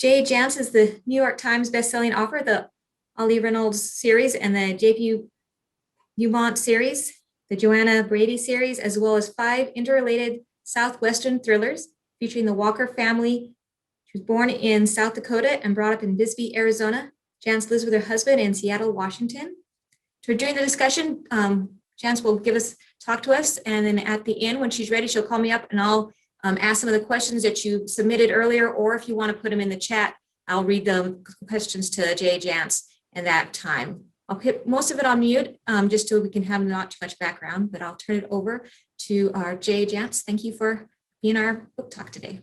Jance is the New York Times bestselling author, the Ollie Reynolds series and the J.P. Dumont series, the Joanna Brady series, as well as 5 interrelated Southwestern thrillers featuring the Walker family. She was born in South Dakota and brought up in Bisbee, Arizona. Jance lives with her husband in Seattle, Washington. So during the discussion, Jance will talk to us, and then at the end, when she's ready, she'll call me up and I'll ask some of the questions that you submitted earlier, or if you want to put them in the chat, I'll read the questions to Jance in that time. I'll put most of it on mute, just so we can have not too much background, but I'll turn it over to our Jance. Thank you for being our book talk today.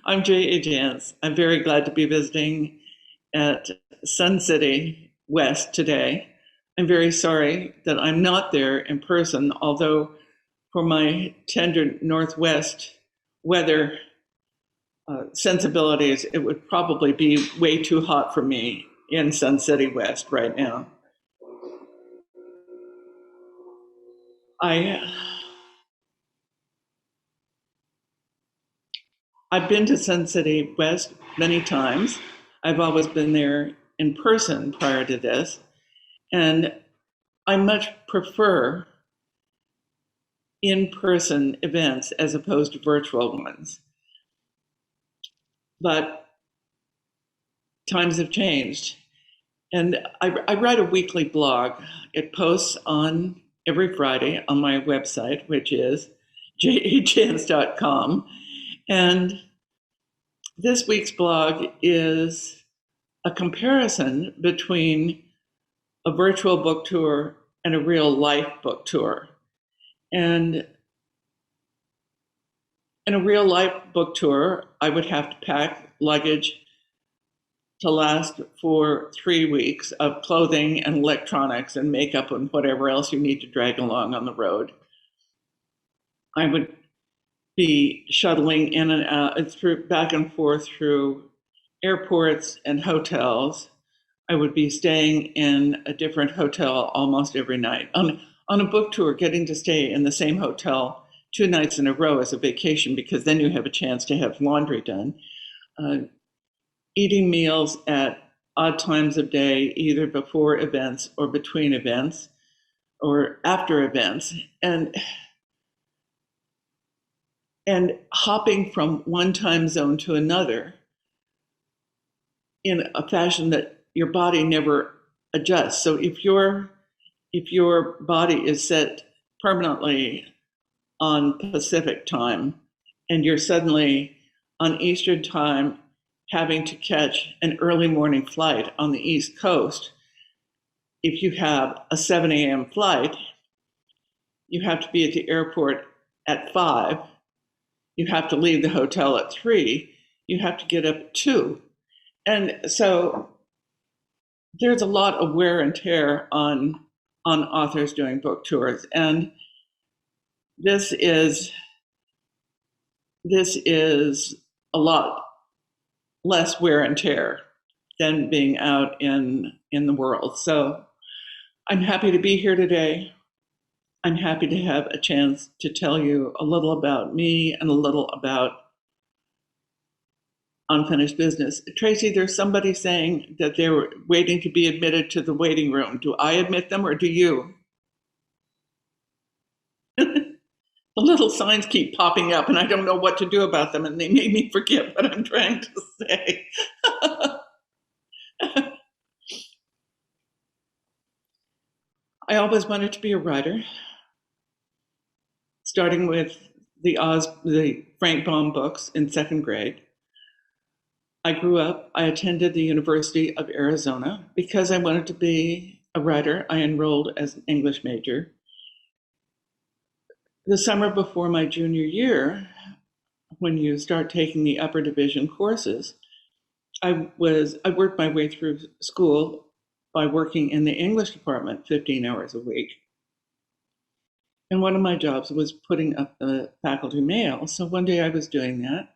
I'm Jance. I'm very glad to be visiting at Sun City West today. I'm very sorry that I'm not there in person, although for my tender Northwest weather sensibilities, it would probably be way too hot for me in Sun City West right now. I've been to Sun City West many times. I've always been there in person prior to this, and I much prefer in-person events as opposed to virtual ones. But times have changed. And I write a weekly blog. It posts on every Friday on my website, which is jajance.com. And this week's blog is a comparison between a virtual book tour and a real life book tour. And in a real life book tour, I would have to pack luggage to last for 3 weeks of clothing and electronics and makeup and whatever else you need to drag along on the road. I would be shuttling in and out, back and forth through airports and hotels. I would be staying in a different hotel almost every night. On a book tour, getting to stay in the same hotel 2 nights in a row is a vacation, because then you have a chance to have laundry done. Eating meals at odd times of day, either before events or between events or after events, and hopping from one time zone to another in a fashion that your body never adjusts. So if your body is set permanently on Pacific time and you're suddenly on Eastern time having to catch an early morning flight on the East Coast, if you have a 7 a.m. flight, you have to be at the airport at 5. You have to leave the hotel at 3. You have to get up at 2. And so there's a lot of wear and tear on authors doing book tours. And this is a lot less wear and tear than being out in the world. So I'm happy to be here today. I'm happy to have a chance to tell you a little about me and a little about unfinished business. Tracy, there's somebody saying that they were waiting to be admitted to the waiting room. Do I admit them or do you? The little signs keep popping up and I don't know what to do about them, and they made me forget what I'm trying to say. I always wanted to be a writer, starting with the Frank Baum books in 2nd grade. I attended the University of Arizona because I wanted to be a writer. I enrolled as an English major. The summer before my junior year, when you start taking the upper division courses, I worked my way through school by working in the English department 15 hours a week. And one of my jobs was putting up the faculty mail. So one day I was doing that,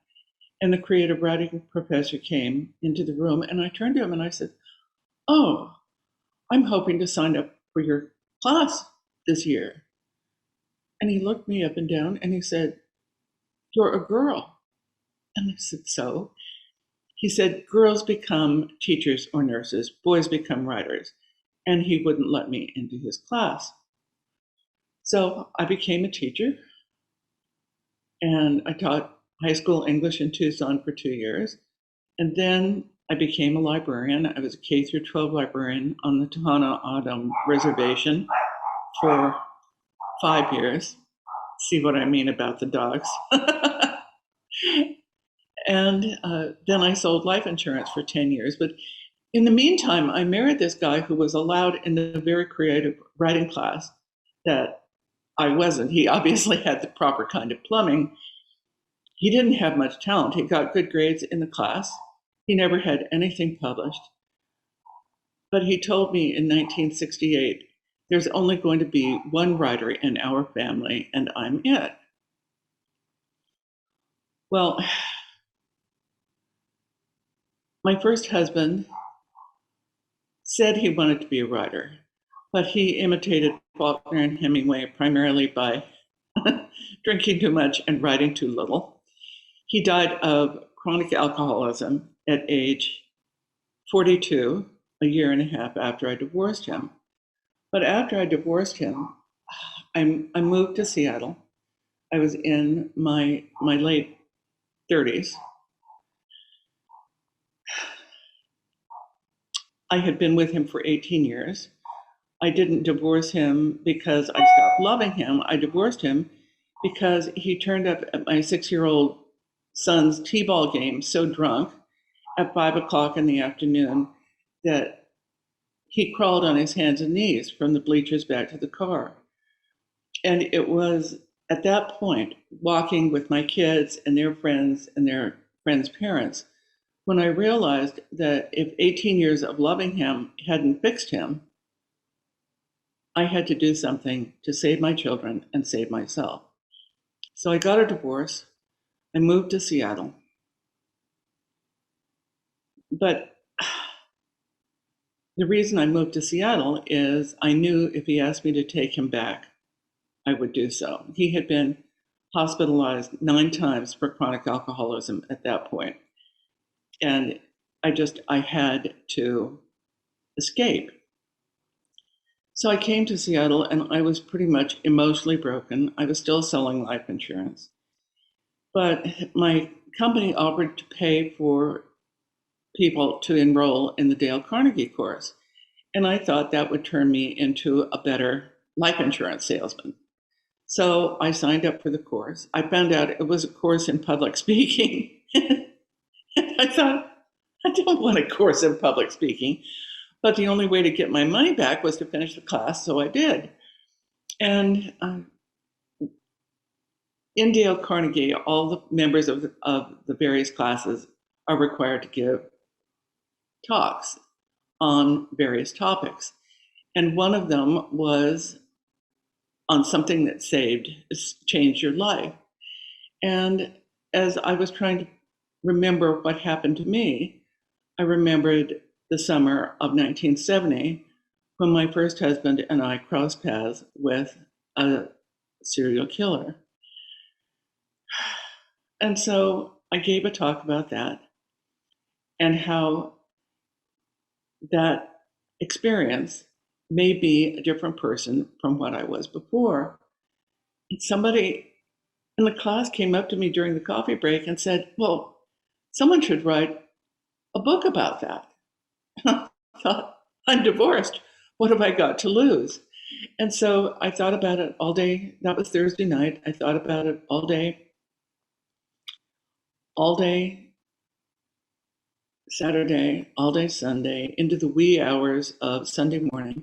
and the creative writing professor came into the room, and I turned to him and I said, "Oh, I'm hoping to sign up for your class this year." And he looked me up and down and he said, "You're a girl." And I said, "So?" He said, girls become teachers or nurses, boys become writers. And he wouldn't let me into his class. So I became a teacher, and I taught high school English in Tucson for 2 years. And then I became a librarian. I was a K through 12 librarian on the Tohono O'odham Reservation for 5 years. See what I mean about the dogs. And then I sold life insurance for 10 years. But in the meantime, I married this guy who was allowed in the very creative writing class that I wasn't. He obviously had the proper kind of plumbing. He didn't have much talent. He got good grades in the class. He never had anything published. But he told me in 1968, there's only going to be one writer in our family, and I'm it. Well, my first husband said he wanted to be a writer, but he imitated Faulkner and Hemingway primarily by drinking too much and writing too little. He died of chronic alcoholism at age 42, a year and a half after I divorced him. But after I divorced him, I moved to Seattle. I was in my late 30s. I had been with him for 18 years. I didn't divorce him because I stopped loving him. I divorced him because he turned up at my 6-year-old son's t-ball game so drunk at 5 o'clock in the afternoon that he crawled on his hands and knees from the bleachers back to the car. And it was at that point, walking with my kids and their friends parents, when I realized that if 18 years of loving him hadn't fixed him, I had to do something to save my children and save myself. So I got a divorce. I moved to Seattle. But the reason I moved to Seattle is I knew if he asked me to take him back, I would do so. He had been hospitalized 9 times for chronic alcoholism at that point. And I had to escape. So I came to Seattle and I was pretty much emotionally broken. I was still selling life insurance. But my company offered to pay for people to enroll in the Dale Carnegie course. And I thought that would turn me into a better life insurance salesman. So I signed up for the course. I found out it was a course in public speaking. I thought, I don't want a course in public speaking. But the only way to get my money back was to finish the class, so I did. And in Dale Carnegie, all the members of the various classes are required to give talks on various topics. And one of them was on something that changed your life. And as I was trying to remember what happened to me, I remembered the summer of 1970 when my first husband and I crossed paths with a serial killer. And so I gave a talk about that and how that experience made me a different person from what I was before. And somebody in the class came up to me during the coffee break and said, well, someone should write a book about that. I thought, I'm divorced. What have I got to lose? And so I thought about it all day. That was Thursday night. I thought about it all day Saturday, all day Sunday, into the wee hours of Sunday morning.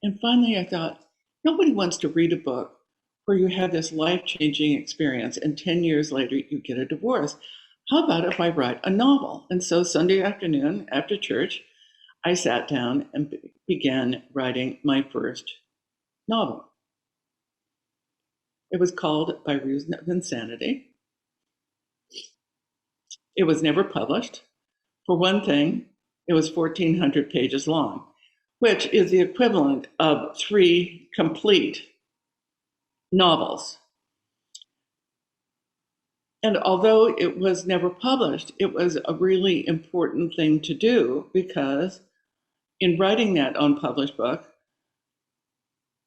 And finally I thought, nobody wants to read a book where you have this life-changing experience and 10 years later you get a divorce. How about if I write a novel? And so Sunday afternoon after church, I sat down and began writing my first novel. It was called By Reason of Insanity. It was never published. For one thing, it was 1,400 pages long, which is the equivalent of 3 complete novels. And although it was never published, it was a really important thing to do, because in writing that unpublished book,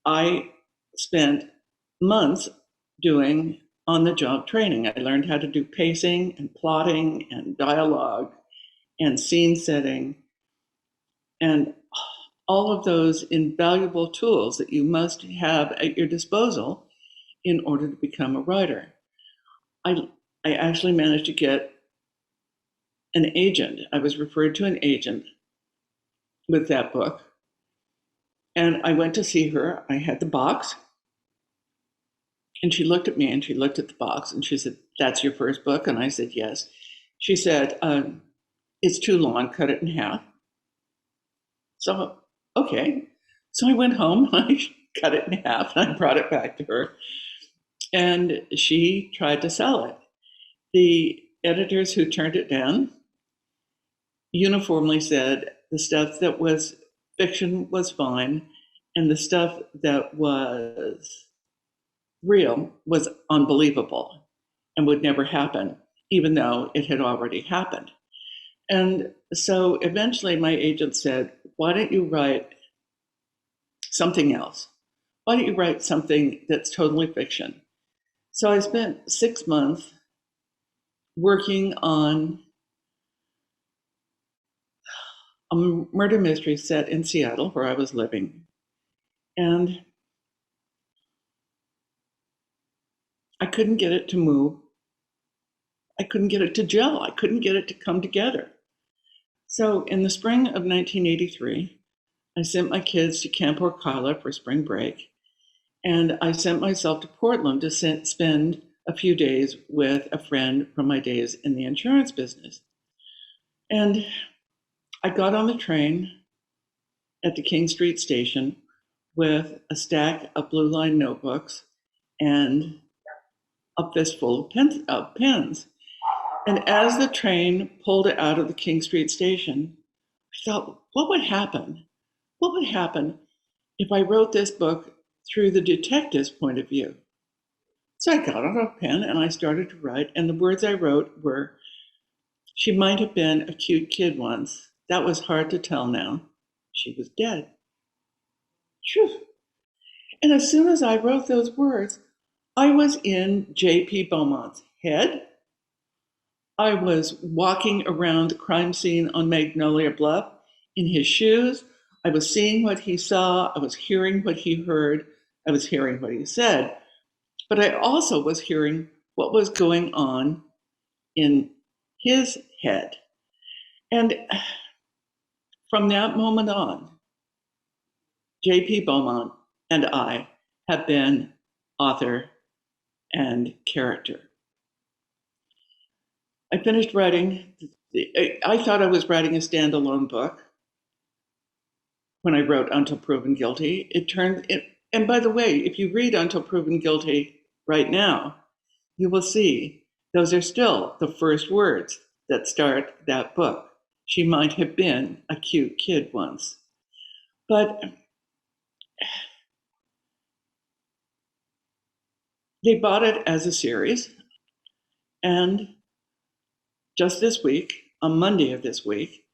I spent months doing on-the-job training. I learned how to do pacing and plotting and dialogue and scene setting, and all of those invaluable tools that you must have at your disposal in order to become a writer. I actually managed to get an agent. I was referred to an agent with that book. And I went to see her. I had the box. And she looked at me and she looked at the box and she said, "That's your first book?" And I said, "Yes." She said, "It's too long, cut it in half." So, okay. So I went home, I cut it in half, and I brought it back to her. And she tried to sell it. The editors who turned it down uniformly said the stuff that was fiction was fine, and the stuff that was real was unbelievable and would never happen, even though it had already happened. And so eventually my agent said, "Why don't you write something else? Why don't you write something that's totally fiction?" So I spent 6 months working on a murder mystery set in Seattle, where I was living. And I couldn't get it to move. I couldn't get it to gel. I couldn't get it to come together. So in the spring of 1983, I sent my kids to Camp Orcala for spring break. And I sent myself to Portland to spend a few days with a friend from my days in the insurance business. And I got on the train at the King Street station with a stack of blue line notebooks and a fistful of pens. And as the train pulled out of the King Street station, I thought, what would happen? What would happen if I wrote this book through the detective's point of view? So I got out a pen and I started to write, and the words I wrote were, "She might have been a cute kid once. That was hard to tell now. She was dead." Phew. And as soon as I wrote those words, I was in J.P. Beaumont's head. I was walking around the crime scene on Magnolia Bluff in his shoes. I was seeing what he saw. I was hearing what he heard. I was hearing what he said. But I also was hearing what was going on in his head. And from that moment on, J.P. Beaumont and I have been author and character. I finished writing. I thought I was writing a standalone book when I wrote Until Proven Guilty. And by the way, if you read Until Proven Guilty right now, you will see those are still the first words that start that book. She might have been a cute kid once. But they bought it as a series. And just this week, on Monday of this week,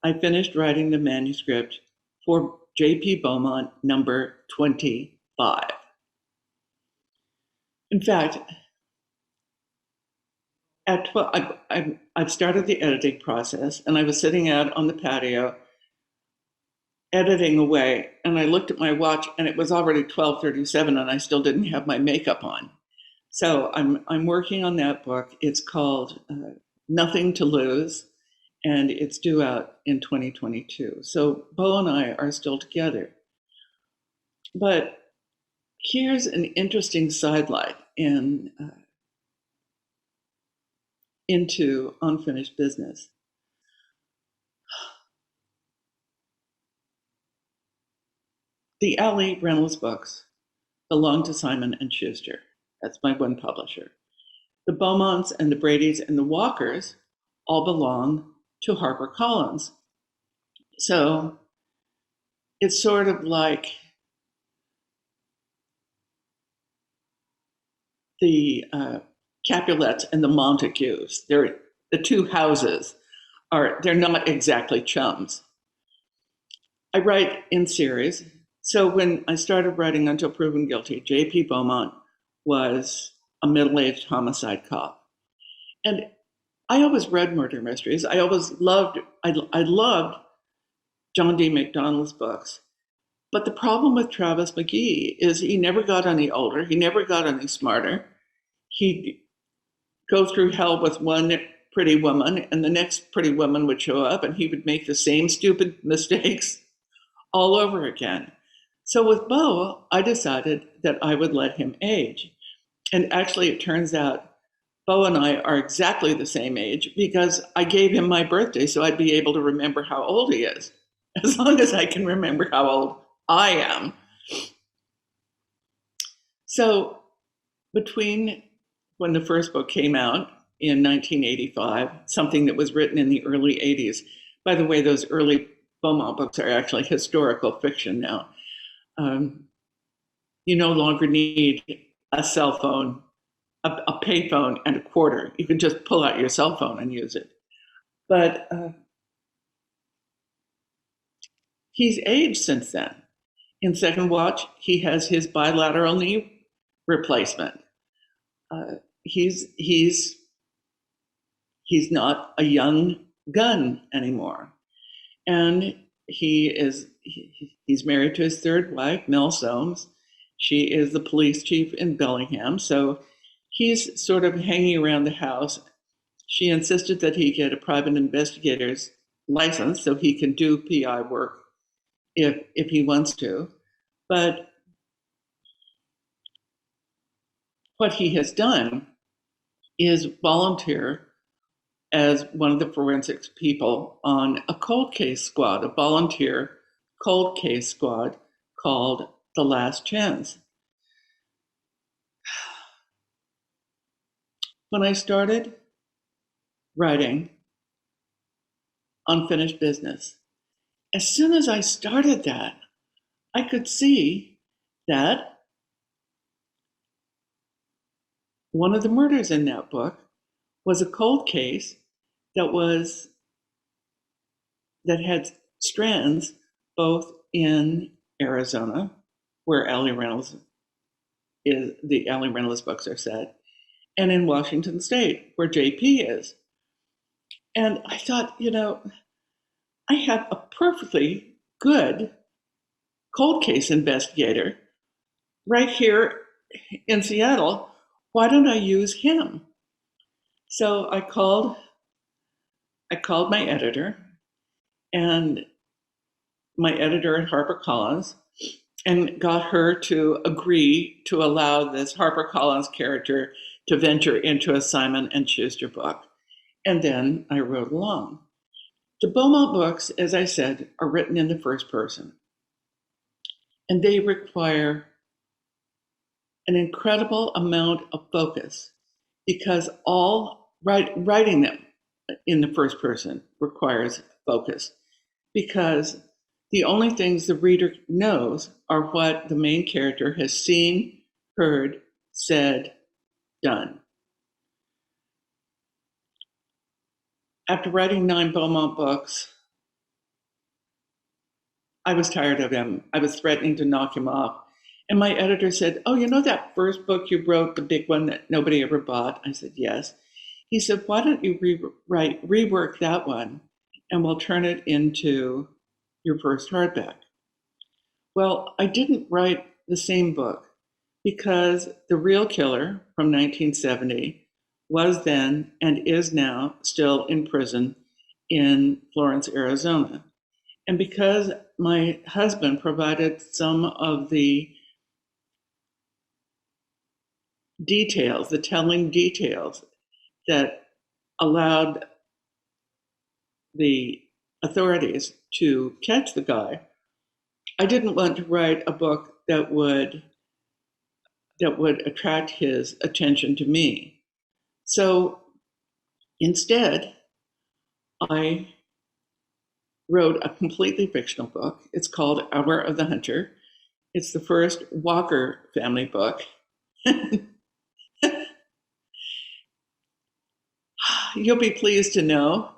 I finished writing the manuscript for J.P. Beaumont number 25. In fact, at 12, I've started the editing process, and I was sitting out on the patio editing away, and I looked at my watch, and it was already 12:37, and I still didn't have my makeup on. So I'm working on that book. It's called Nothing to Lose, and it's due out in 2022. So Bo and I are still together. But here's an interesting sidelight into unfinished business. The Alley Reynolds books belong to Simon & Schuster. That's my one publisher. The Beaumonts and the Bradys and the Walkers all belong to HarperCollins. So it's sort of like the Capulets and the Montagues. They're the two houses they're not exactly chums. I write in series. So when I started writing Until Proven Guilty, J.P. Beaumont was a middle-aged homicide cop. And I always read murder mysteries. I loved John D. MacDonald's books. But the problem with Travis McGee is he never got any older. He never got any smarter. He'd go through hell with one pretty woman, and the next pretty woman would show up, and he would make the same stupid mistakes all over again. So with Beau, I decided that I would let him age. And actually, it turns out Beau and I are exactly the same age because I gave him my birthday so I'd be able to remember how old he is, as long as I can remember how old I am. So between when the first book came out in 1985, something that was written in the early 80s, by the way, those early Beaumont books are actually historical fiction now. You no longer need a cell phone, a payphone, and a quarter. You can just pull out your cell phone and use it. But he's aged since then. In second watch, he has his bilateral knee replacement. He's not a young gun anymore, and he's married to his third wife, Mel Soames. She is the police chief in Bellingham, so he's sort of hanging around the house. She insisted that he get a private investigator's license so he can do PI work if he wants to. But what he has done is volunteer as one of the forensics people on a cold case squad, a volunteer cold case squad called The Last Chance. When I started writing Unfinished Business, as soon as I started that, I could see that one of the murders in that book was a cold case that had strands both in Arizona, where the Allie Reynolds books are set, and in Washington State, where JP is. And I thought, I have a perfectly good cold case investigator right here in Seattle. Why don't I use him? So I called my editor, and my editor at HarperCollins, and got her to agree to allow this HarperCollins character to venture into a Simon & Schuster book. And then I wrote along. The Beaumont books, as I said, are written in the first person. And they require an incredible amount of focus because writing them in the first person requires focus, because the only things the reader knows are what the main character has seen, heard, said, done. After writing 9 Beaumont books, I was tired of him. I was threatening to knock him off. And my editor said, "Oh, that first book you wrote, the big one that nobody ever bought?" I said, "Yes." He said, "Why don't you rework that one, and we'll turn it into your first hardback?" Well, I didn't write the same book because the real killer from 1970 was then and is now still in prison in Florence, Arizona. And because my husband provided some of the details, the telling details that allowed the authorities to catch the guy, I didn't want to write a book that would attract his attention to me. So instead, I wrote a completely fictional book. It's called Hour of the Hunter. It's the first Walker family book. you'll be pleased to know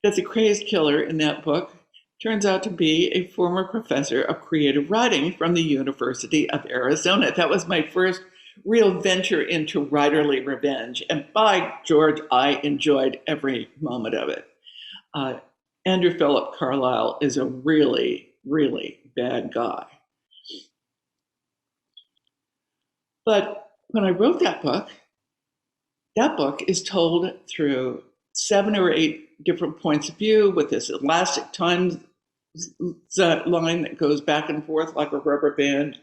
that the crazed killer in that book turns out to be a former professor of creative writing from the University of Arizona. That was my first real venture into writerly revenge. And by George, I enjoyed every moment of it. Andrew Philip Carlyle is a really, really bad guy. But when I wrote that book is told through 7 or 8 different points of view with this elastic time line that goes back and forth like a rubber band.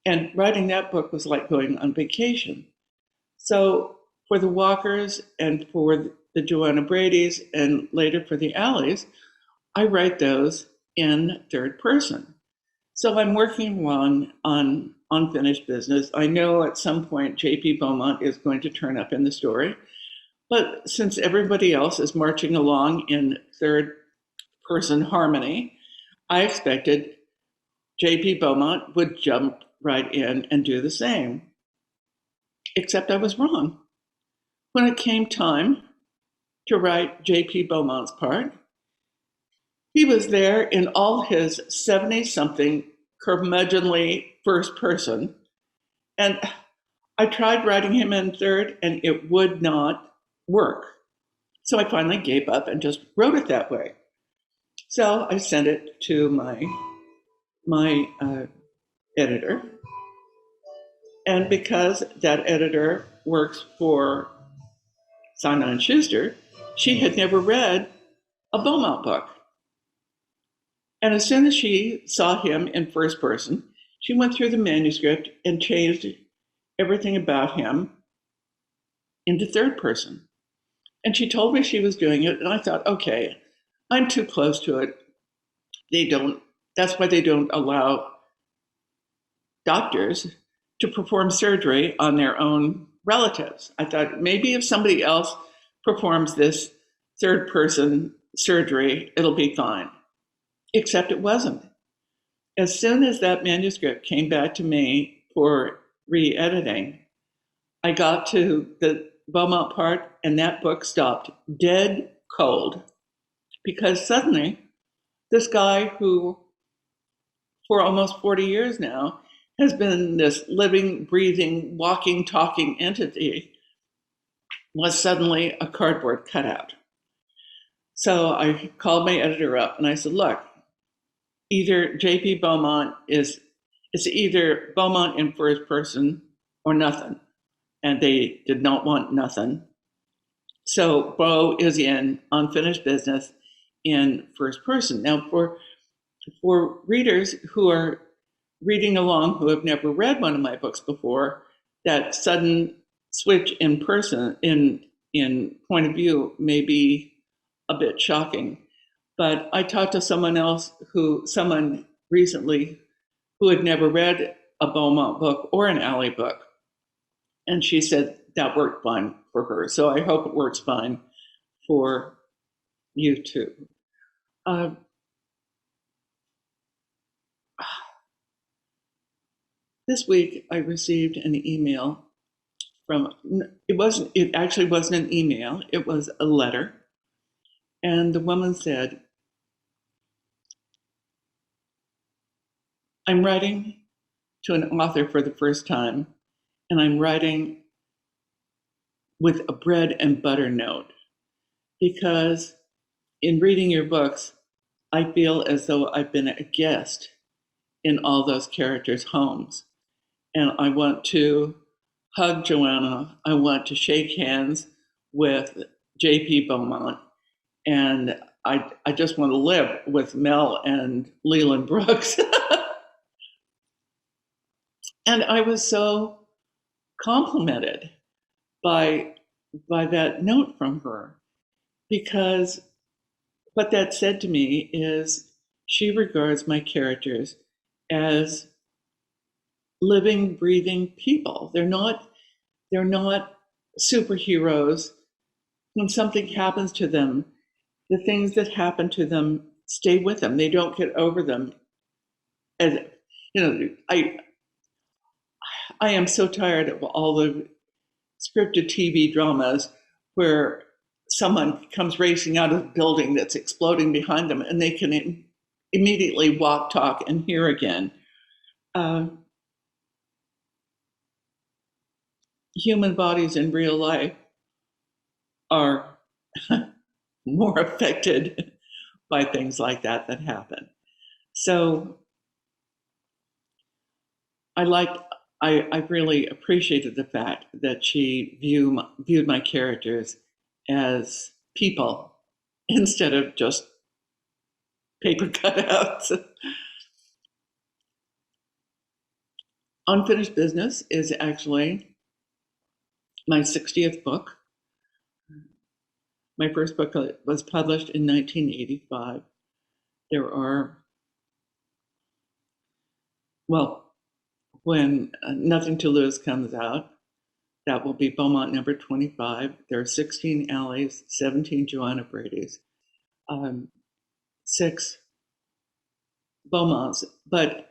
And writing that book was like going on vacation. So for the Walkers and for the Joanna Brady's and later for the Alleys, I write those in third person. So I'm working along on unfinished business. I know at some point J.P. Beaumont is going to turn up in the story. But since everybody else is marching along in third person harmony, I expected J.P. Beaumont would jump right in and do the same. Except I was wrong. When it came time to write J.P. Beaumont's part, he was there in all his 70-something curmudgeonly first person. And I tried writing him in third, and it would not work. So I finally gave up and just wrote it that way. So I sent it to my editor. And because that editor works for Simon & Schuster, she had never read a Beaumont book. And as soon as she saw him in first person, she went through the manuscript and changed everything about him into third person. And she told me she was doing it, and I thought, okay, I'm too close to it. That's why they don't allow doctors to perform surgery on their own relatives. I thought maybe if somebody else performs this third person surgery, it'll be fine. Except it wasn't. As soon as that manuscript came back to me for re-editing, I got to the Beaumont part and that book stopped dead cold because suddenly this guy who for almost 40 years now has been this living, breathing, walking, talking entity was suddenly a cardboard cutout. So I called my editor up and I said, look, either J.P. Beaumont it's either Beaumont in first person or nothing. And they did not want nothing. So Beau is in unfinished business in first person. Now for readers who are reading along who have never read one of my books before, that sudden switch in person in point of view may be a bit shocking. But I talked to someone recently who had never read a Beaumont book or an Alley book. And she said that worked fine for her. So I hope it works fine for you too. This week I received an email it actually wasn't an email, it was a letter. And the woman said, I'm writing to an author for the first time, and I'm writing with a bread and butter note because in reading your books, I feel as though I've been a guest in all those characters' homes. And I want to hug Joanna. I want to shake hands with J.P. Beaumont. And I just want to live with Mel and Leland Brooks. And I was so complimented by that note from her, because what that said to me is she regards my characters as living, breathing people. They're not superheroes. When something happens to them, the things that happen to them stay with them. They don't get over them. And I am so tired of all the scripted TV dramas where someone comes racing out of the building that's exploding behind them, and they can immediately walk, talk, and hear again. Human bodies in real life are more affected by things like that happen. So I really appreciated the fact that she viewed my characters as people instead of just paper cutouts. Unfinished Business is actually my 60th book. My first book was published in 1985. There are, well, when Nothing to Lose comes out, that will be Beaumont number 25. There are 16 Alleys, 17 Joanna Brady's, 6 Beaumonts. But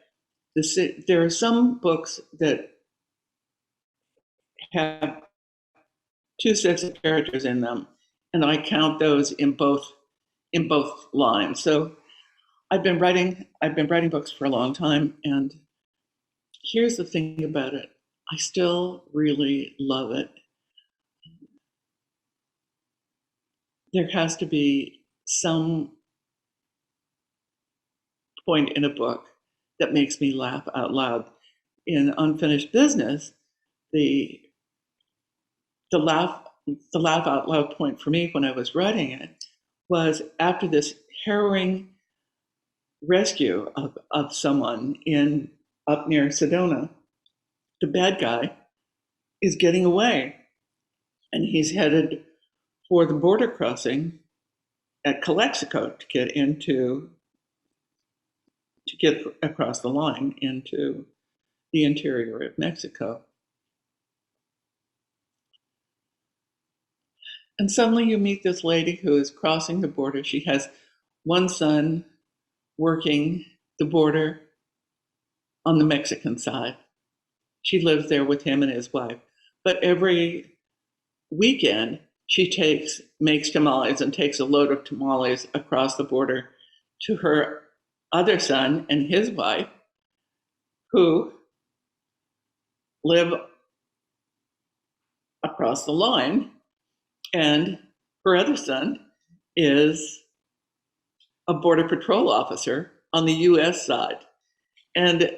there are some books that have 2 sets of characters in them, and I count those in both lines. So I've been writing books for a long time, and here's the thing about it. I still really love it. There has to be some point in a book that makes me laugh out loud. In Unfinished Business, the laugh out loud point for me when I was writing it was after this harrowing rescue of someone up near Sedona. The bad guy is getting away, and he's headed for the border crossing at Calexico to get across the line into the interior of Mexico. And suddenly you meet this lady who is crossing the border. She has one son working the border on the Mexican side. She lives there with him and his wife. But every weekend, she makes tamales and takes a load of tamales across the border to her other son and his wife, who live across the line. And her other son is a Border Patrol officer on the US side. And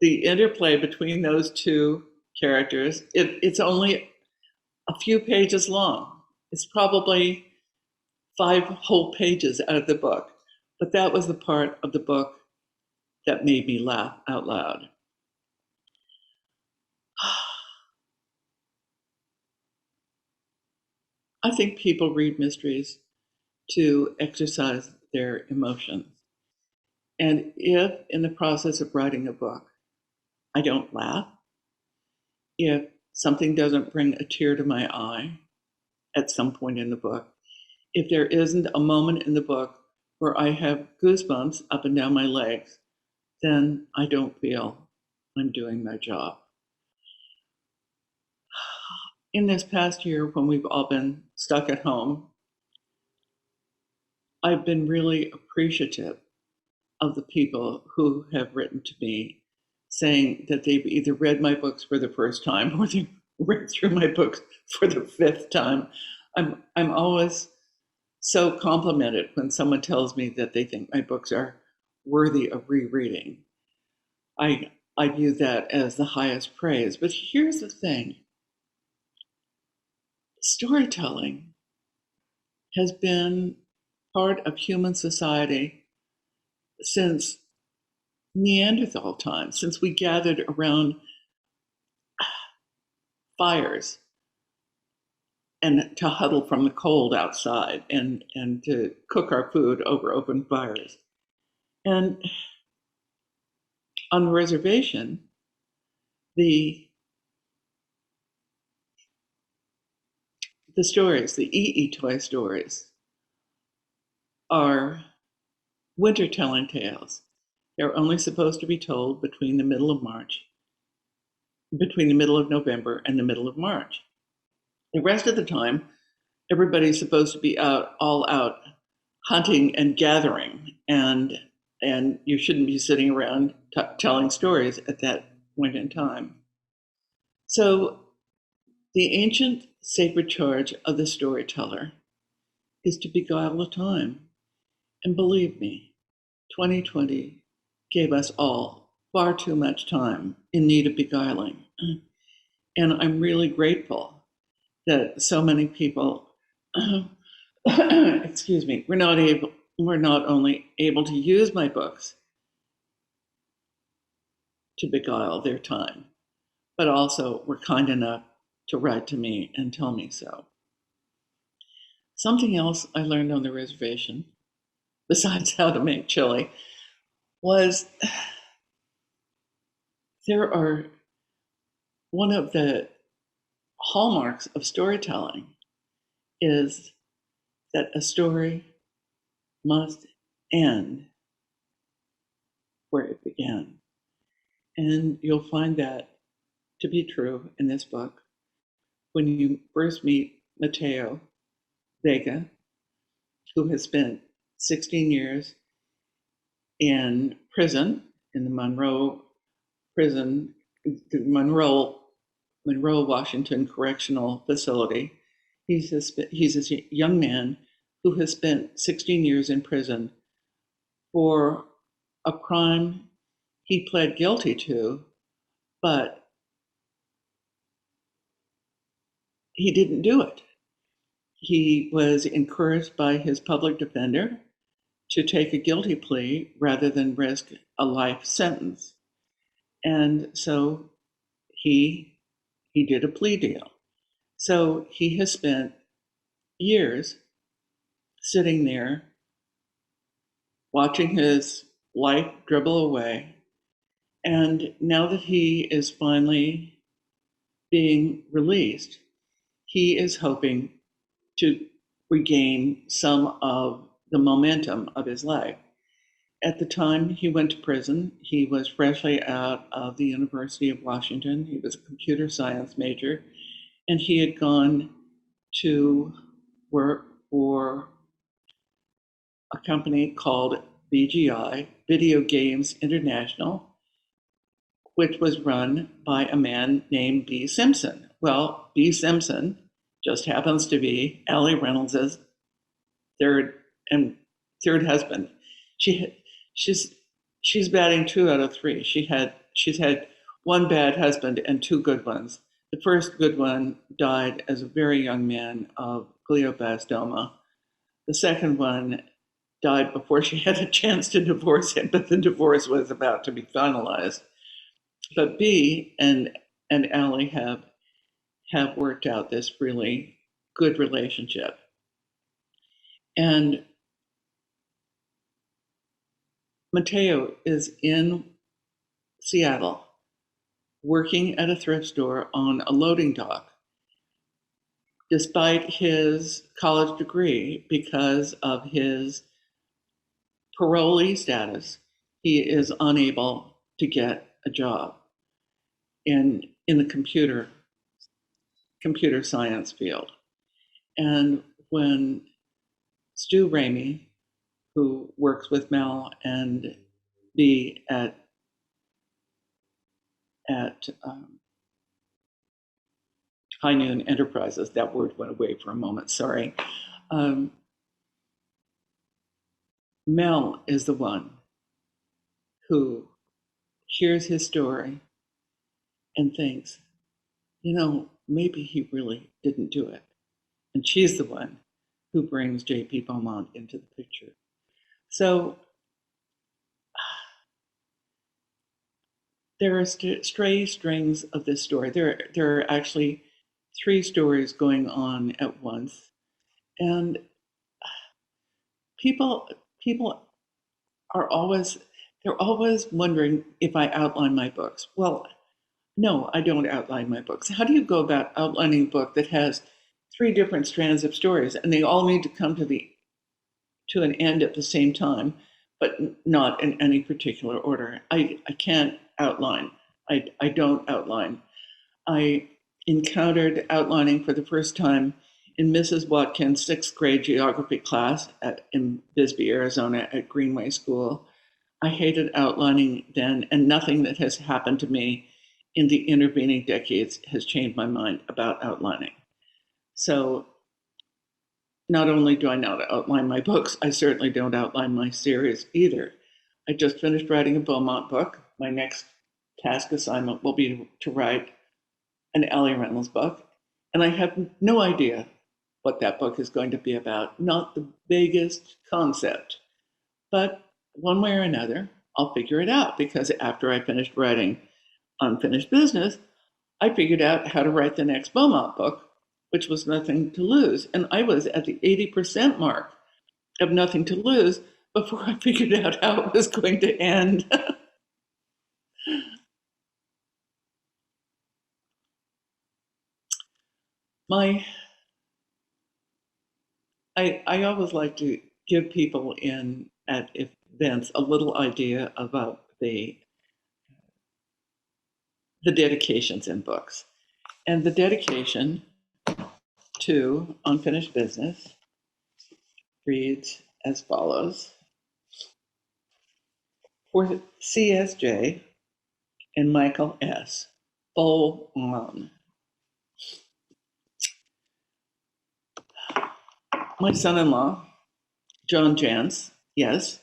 the interplay between those 2 characters, it's only a few pages long. It's probably 5 whole pages out of the book. But that was the part of the book that made me laugh out loud. I think people read mysteries to exercise their emotions. And if in the process of writing a book, I don't laugh, if something doesn't bring a tear to my eye at some point in the book, if there isn't a moment in the book where I have goosebumps up and down my legs, then I don't feel I'm doing my job. In this past year, when we've all been stuck at home, I've been really appreciative of the people who have written to me saying that they've either read my books for the first time or they've read through my books for the 5th time. I'm always so complimented when someone tells me that they think my books are worthy of rereading. I view that as the highest praise. But here's the thing. Storytelling has been part of human society since Neanderthal times, since we gathered around fires and to huddle from the cold outside and to cook our food over open fires. And on the reservation, the stories, the toy stories, are winter telling tales. They're only supposed to be told between the middle of November and the middle of March. The rest of the time, everybody's supposed to be all out hunting and gathering, and you shouldn't be sitting around telling stories at that point in time. So the ancient sacred charge of the storyteller is to beguile the time. And believe me, 2020 gave us all far too much time in need of beguiling. And I'm really grateful that so many people, excuse me, were not only able to use my books to beguile their time, but also were kind enough to write to me and tell me so. Something else I learned on the reservation, besides how to make chili, was there are one of the hallmarks of storytelling is that a story must end where it began. And you'll find that to be true in this book. When you first meet Mateo Vega, who has spent 16 years in prison, in the Monroe prison, the Monroe, Washington Correctional Facility. He's a young man who has spent 16 years in prison for a crime he pled guilty to, but he didn't do it. He was encouraged by his public defender to take a guilty plea rather than risk a life sentence. And so he did a plea deal. So he has spent years sitting there watching his life dribble away. And now that he is finally being released, he is hoping to regain some of the momentum of his life. At the time he went to prison, he was freshly out of the University of Washington. He was a computer science major, and he had gone to work for a company called VGI, Video Games International, which was run by a man named B. Simpson. Well, B. Simpson just happens to be Allie Reynolds' third husband. She's batting 2 out of 3. She's had one bad husband and 2 good ones. The first good one died as a very young man of glioblastoma. The second one died before she had a chance to divorce him, but the divorce was about to be finalized. But B and Allie have worked out this really good relationship. And Mateo is in Seattle working at a thrift store on a loading dock. Despite his college degree, because of his parolee status, he is unable to get a job in the computer science field. And when Stu Ramey, who works with Mel and B at High Noon Enterprises, that word went away for a moment, sorry. Mel is the one who hears his story and thinks, maybe he really didn't do it. And she's the one who brings J.P. Beaumont into the picture. So there are stray strings of this story. There are actually 3 stories going on at once. And people are always wondering if I outline my books. Well, no, I don't outline my books. How do you go about outlining a book that has 3 different strands of stories and they all need to come to an end at the same time, but not in any particular order? I can't outline. I don't outline. I encountered outlining for the first time in Mrs. Watkins' sixth grade geography class in Bisbee, Arizona at Greenway School. I hated outlining then, and nothing that has happened to me in the intervening decades has changed my mind about outlining. So not only do I not outline my books, I certainly don't outline my series either. I just finished writing a Beaumont book. My next task assignment will be to write an Ellie Reynolds book. And I have no idea what that book is going to be about, not the biggest concept. But one way or another, I'll figure it out, because after I finished writing Unfinished Business, I figured out how to write the next Beaumont book, which was Nothing to Lose. And I was at the 80% mark of Nothing to Lose before I figured out how it was going to end. I always like to give people at events a little idea about the dedications in books. And the dedication to Unfinished Business reads as follows: for CSJ and Michael S. Bowl on. My son-in-law, John Jance, yes,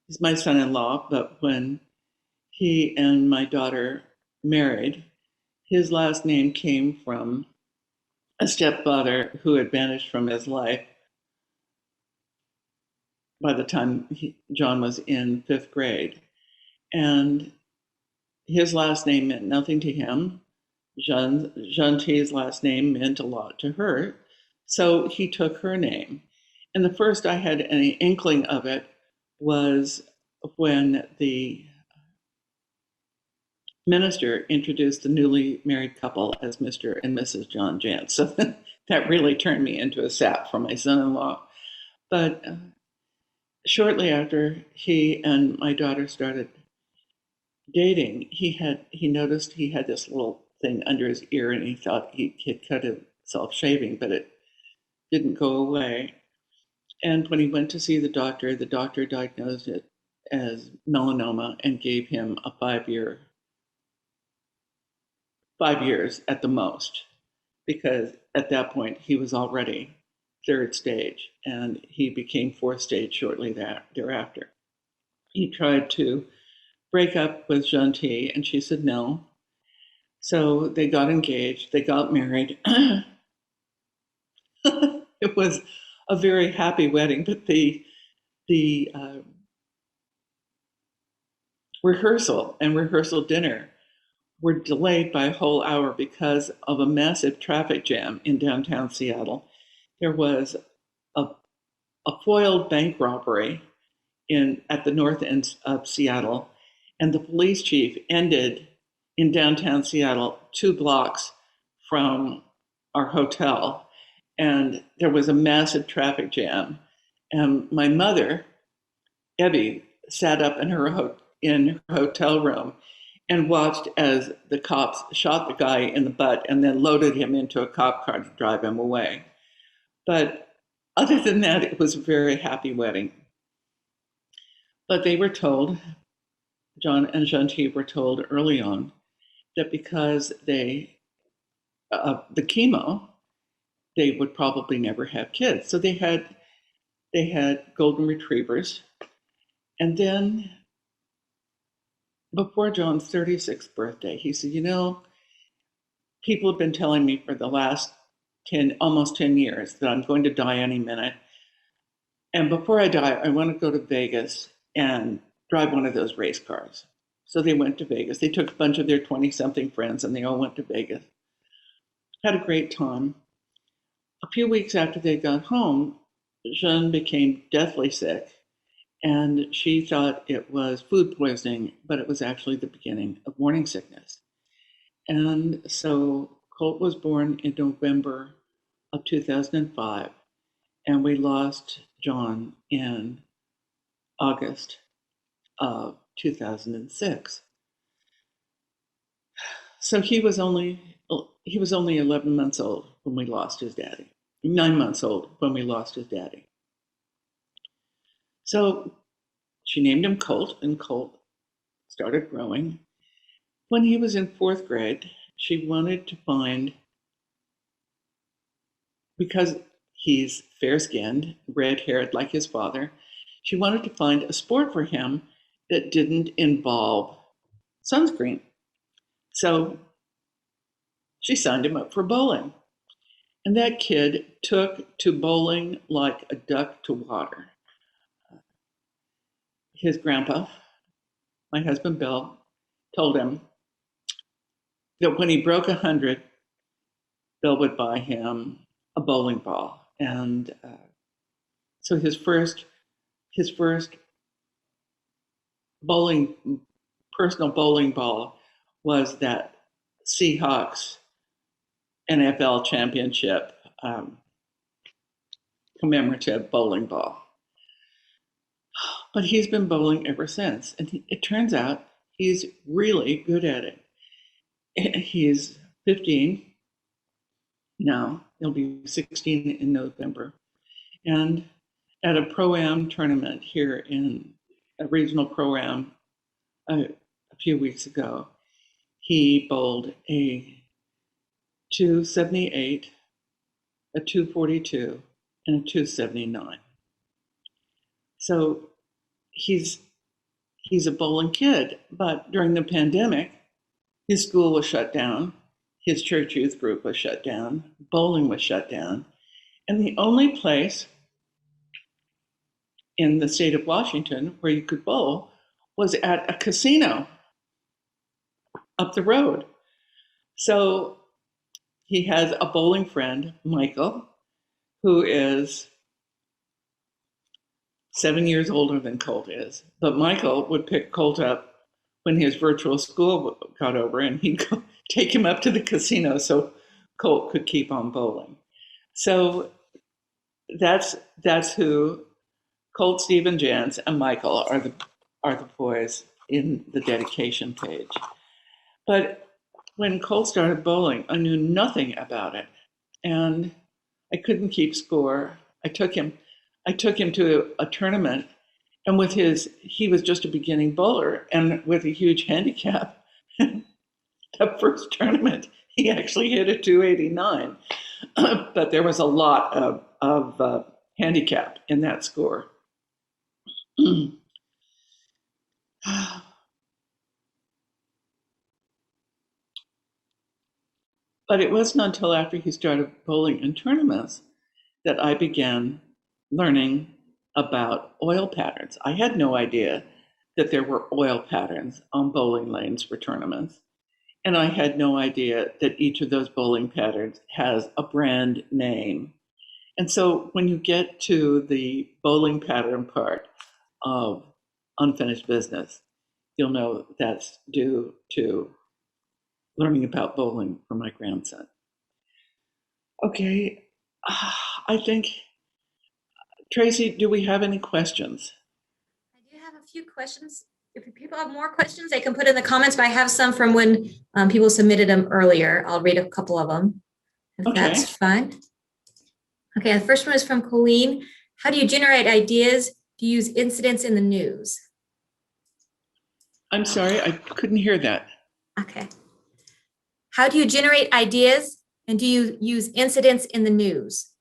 he's my son-in-law, but when he and my daughter married, his last name came from a stepfather who had vanished from his life by the time John was in fifth grade. And his last name meant nothing to him. Jante's last name meant a lot to her. So he took her name. And the first I had any inkling of it was when the minister introduced the newly married couple as Mr. and Mrs. John Jance. So that really turned me into a sap for my son-in-law. But shortly after he and my daughter started dating, he noticed he had this little thing under his ear, and he thought he had cut himself shaving, but it didn't go away. And when he went to see the doctor diagnosed it as melanoma and gave him a 5 years at the most, because at that point he was already third stage, and he became fourth stage shortly thereafter. He tried to break up with Jante, and she said no. So they got engaged, they got married. It was a very happy wedding, but the rehearsal and rehearsal dinner were delayed by a whole hour because of a massive traffic jam in downtown Seattle. There was a foiled bank robbery at the north end of Seattle, and the police chief ended in downtown Seattle 2 blocks from our hotel, and there was a massive traffic jam. And my mother, Evie, sat up in her hotel room and watched as the cops shot the guy in the butt and then loaded him into a cop car to drive him away. But other than that, it was a very happy wedding. But they were told, John and Janti were told early on, that because the chemo, they would probably never have kids. So they had golden retrievers. And then before John's 36th birthday, he said, people have been telling me for the last almost 10 years that I'm going to die any minute. And before I die, I want to go to Vegas and drive one of those race cars. So they went to Vegas. They took a bunch of their 20-something friends, and they all went to Vegas. Had a great time. A few weeks after they got home, Jeanne became deathly sick, and she thought it was food poisoning, but it was actually the beginning of morning sickness. And so Colt was born in November of 2005, and we lost John in August of 2006. So he was only 11 months old when we lost his daddy. 9 months old when we lost his daddy. So she named him Colt, and Colt started growing. When he was in 4th grade, she wanted to find, because he's fair-skinned, red-haired like his father, she wanted to find a sport for him that didn't involve sunscreen. So she signed him up for bowling. And that kid took to bowling like a duck to water. His grandpa, my husband Bill, told him that when he broke 100, Bill would buy him a bowling ball. And so his first personal bowling ball was that Seahawks NFL championship commemorative bowling ball. But he's been bowling ever since. And it turns out he's really good at it. He's 15 now. He'll be 16 in November. And at a pro-am tournament here in a regional pro-am a few weeks ago, he bowled a 278, a 242, and a 279. So he's a bowling kid, but during the pandemic, his school was shut down, his church youth group was shut down, bowling was shut down, and the only place in the state of Washington where you could bowl was at a casino up the road. So he has a bowling friend, Michael, who is 7 years older than Colt is. But Michael would pick Colt up when his virtual school got over, and he'd go take him up to the casino so Colt could keep on bowling. So that's who Colt, Stephen, Jance, and Michael are the boys in the dedication page. But when Colt started bowling, I knew nothing about it, and I couldn't keep score. I took him to a tournament, and he was just a beginning bowler, and with a huge handicap, the first tournament he actually hit a 289, but there was a lot of handicap in that score. But it wasn't until after he started bowling in tournaments that I began learning about oil patterns. I had no idea that there were oil patterns on bowling lanes for tournaments. And I had no idea that each of those bowling patterns has a brand name. And so when you get to the bowling pattern part of Unfinished Business, you'll know that's due to learning about bowling from my grandson. Okay, I think, Tracy, do we have any questions? I do have a few questions. If people have more questions, they can put in the comments, but I have some from when people submitted them earlier. I'll read a couple of them, if that's fine. Okay, the first one is from Colleen. How do you generate ideas? Do you use incidents in the news? I'm sorry, I couldn't hear that. Okay. How do you generate ideas, and do you use incidents in the news?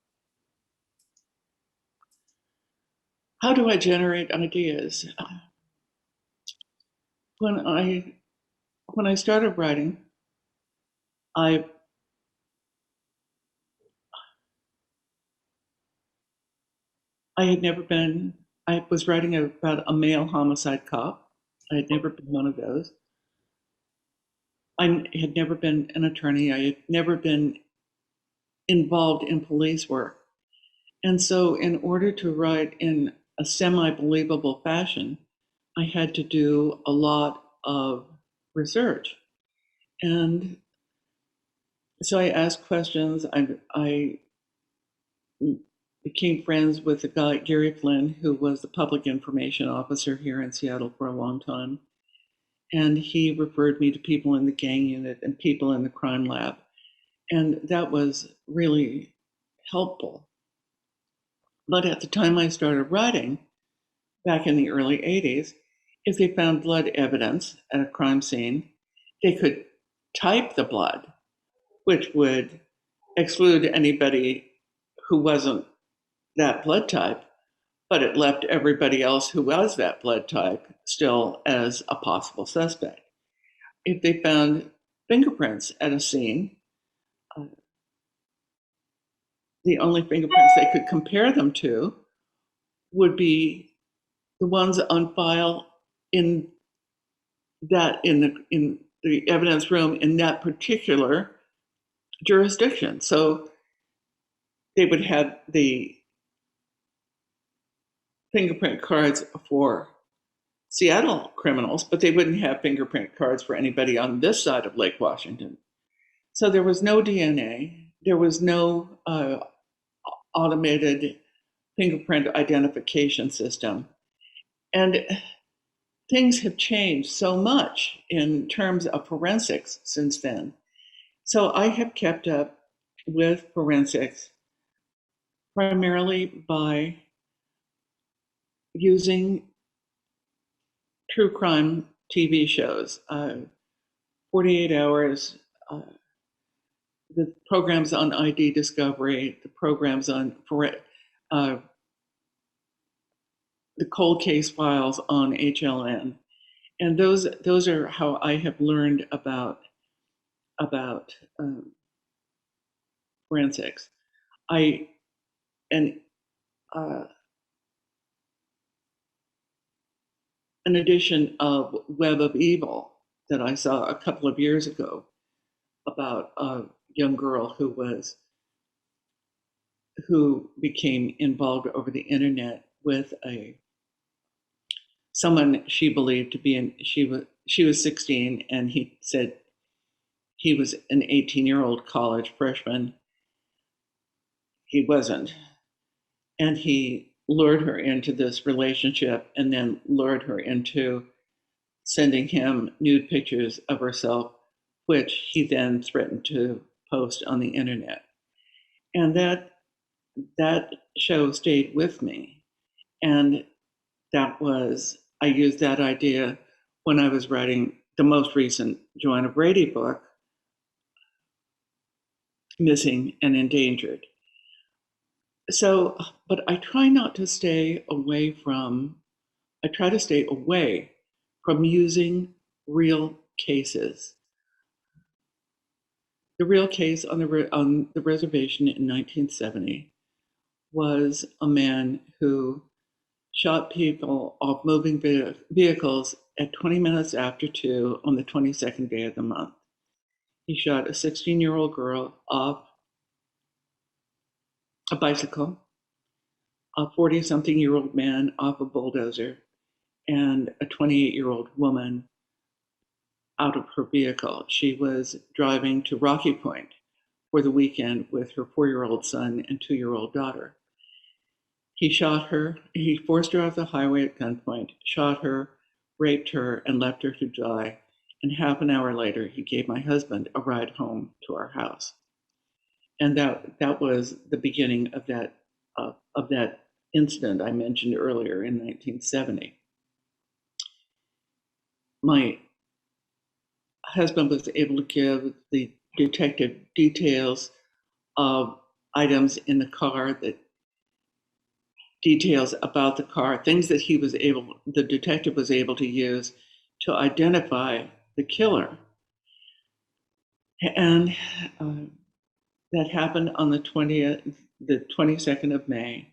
How do I generate ideas? When I started writing, I was writing about a male homicide cop. I had never been one of those. I had never been an attorney. I had never been involved in police work. And so in order to write in a semi-believable fashion, I had to do a lot of research. And so I asked questions. I became friends with the guy, Gary Flynn, who was the public information officer here in Seattle for a long time. And he referred me to people in the gang unit and people in the crime lab. And that was really helpful. But at the time I started writing, back in the early 80s, if they found blood evidence at a crime scene, they could type the blood, which would exclude anybody who wasn't that blood type, but it left everybody else who was that blood type still as a possible suspect. If they found fingerprints at a scene, the only fingerprints they could compare them to would be the ones on file in the evidence room in that particular jurisdiction. So they would have the fingerprint cards for Seattle criminals, but they wouldn't have fingerprint cards for anybody on this side of Lake Washington. So there was no DNA. There was no automated fingerprint identification system. And things have changed so much in terms of forensics since then. So I have kept up with forensics primarily by using true crime TV shows, 48 Hours, the programs on ID Discovery, the programs on the cold case files on HLN. And those are how I have learned about forensics. An edition of Web of Evil that I saw a couple of years ago about a young girl who became involved over the internet with someone she believed to be she was 16, and he said he was an 18-year-old college freshman. He wasn't. And he lured her into this relationship and then lured her into sending him nude pictures of herself, which he then threatened to post on the internet. And that show stayed with me. And I used that idea when I was writing the most recent Joanna Brady book, Missing and Endangered. So, but I try to stay away from using real cases. The real case on the reservation in 1970 was a man who shot people off moving vehicles at 20 minutes after 2 on the 22nd day of the month. He shot a 16-year-old girl off a bicycle, a 40-something-year-old man off a bulldozer, and a 28-year-old woman out of her vehicle. She was driving to Rocky Point for the weekend with her 4-year-old son and 2-year-old daughter. He shot her, he forced her off the highway at gunpoint, shot her, raped her, and left her to die. And half an hour later, he gave my husband a ride home to our house. And that was the beginning of that incident I mentioned earlier in 1970. My husband was able to give the detective details of items in the car, that details about the car, things that the detective was able to use to identify the killer. And that happened on the 22nd of May.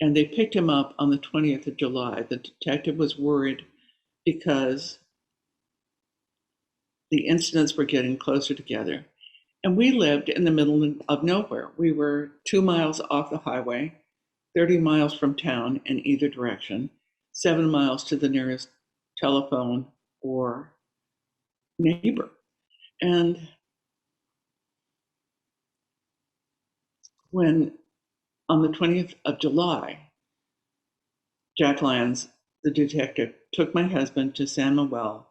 And they picked him up on the 20th of July. The detective was worried because the incidents were getting closer together. And we lived in the middle of nowhere. We were 2 miles off the highway, 30 miles from town in either direction, 7 miles to the nearest telephone or neighbor. And when on the 20th of July, Jack Lyons, the detective, took my husband to San Manuel.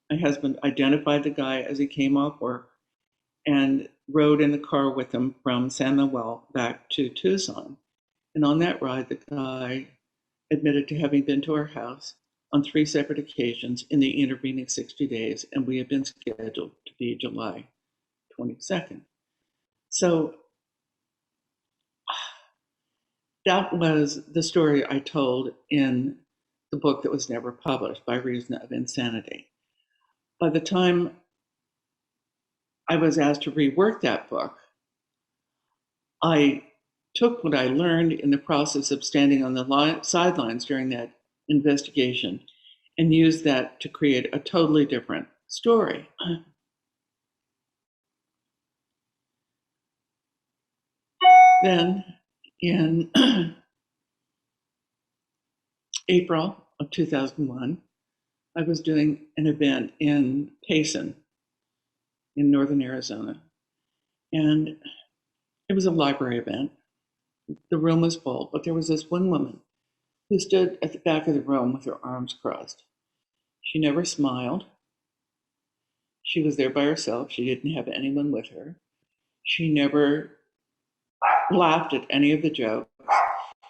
My husband identified the guy as he came off work, and rode in the car with him from San Manuel back to Tucson. And on that ride, the guy admitted to having been to our house on 3 separate occasions in the intervening 60 days, and we had been scheduled to be July 22nd. So that was the story I told in the book that was never published, By Reason of Insanity. By the time I was asked to rework that book, I took what I learned in the process of standing on the sidelines during that investigation and used that to create a totally different story. Then in April of 2001, I was doing an event in Payson in northern Arizona. And it was a library event. The room was full, but there was this one woman who stood at the back of the room with her arms crossed. She never smiled. She was there by herself. She didn't have anyone with her. She never laughed at any of the jokes.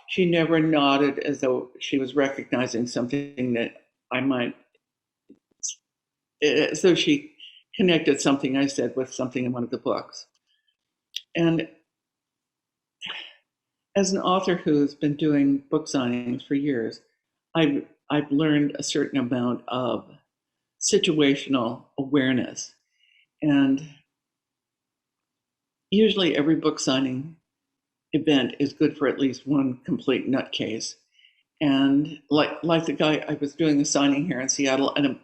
She never nodded as though she was recognizing something that I might, as though she connected something I said with something in one of the books. And as an author who's been doing book signings for years, I've learned a certain amount of situational awareness. And usually every book signing event is good for at least one complete nutcase. And like the guy, I was doing a signing here in Seattle, and a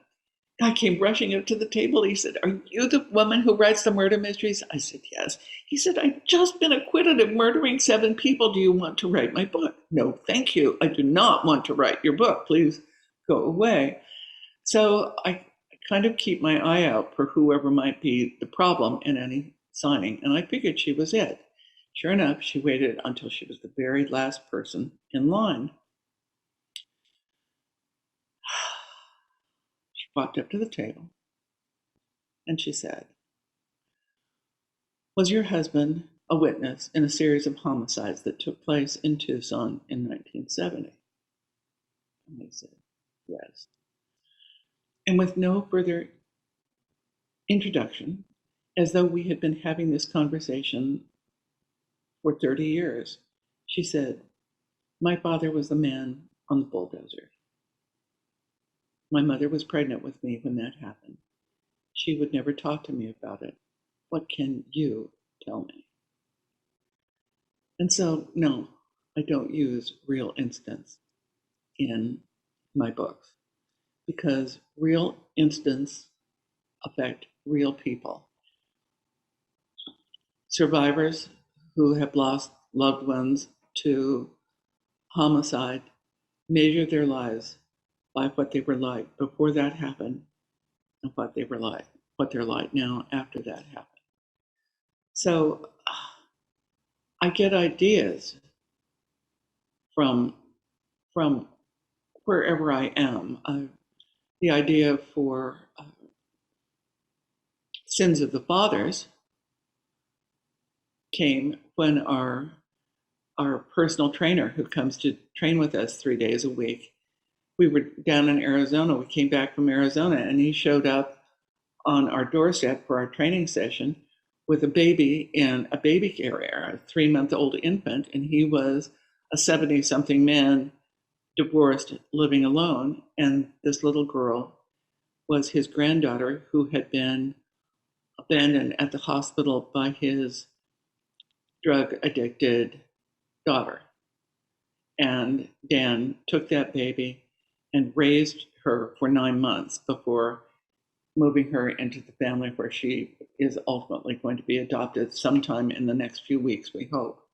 guy came rushing up to the table. He said, "Are you the woman who writes the murder mysteries?" I said, "Yes." He said, "I've just been acquitted of murdering 7 people. Do you want to write my book?" "No, thank you. I do not want to write your book. Please go away." So I kind of keep my eye out for whoever might be the problem in any signing. And I figured she was it. Sure enough, she waited until she was the very last person in line. She walked up to the table and she said, "Was your husband a witness in a series of homicides that took place in Tucson in 1970? And I said, "Yes." And with no further introduction, as though we had been having this conversation for 30 years, she said, "My father was the man on the bulldozer. My mother was pregnant with me when that happened. She would never talk to me about it. What can you tell me?" And so, no, I don't use real incidents in my books because real incidents affect real people. Survivors who have lost loved ones to homicide measure their lives by what they were like before that happened and what they're like now after that happened. So I get ideas from wherever I am. The idea for Sins of the Fathers came when our personal trainer who comes to train with us 3 days a week, we were down in Arizona. We came back from Arizona and he showed up on our doorstep for our training session with a baby in a baby carrier, a 3-month-old infant, and he was a 70-something man, divorced, living alone, and this little girl was his granddaughter who had been abandoned at the hospital by his drug-addicted daughter. And Dan took that baby and raised her for 9 months before moving her into the family where she is ultimately going to be adopted sometime in the next few weeks, we hope.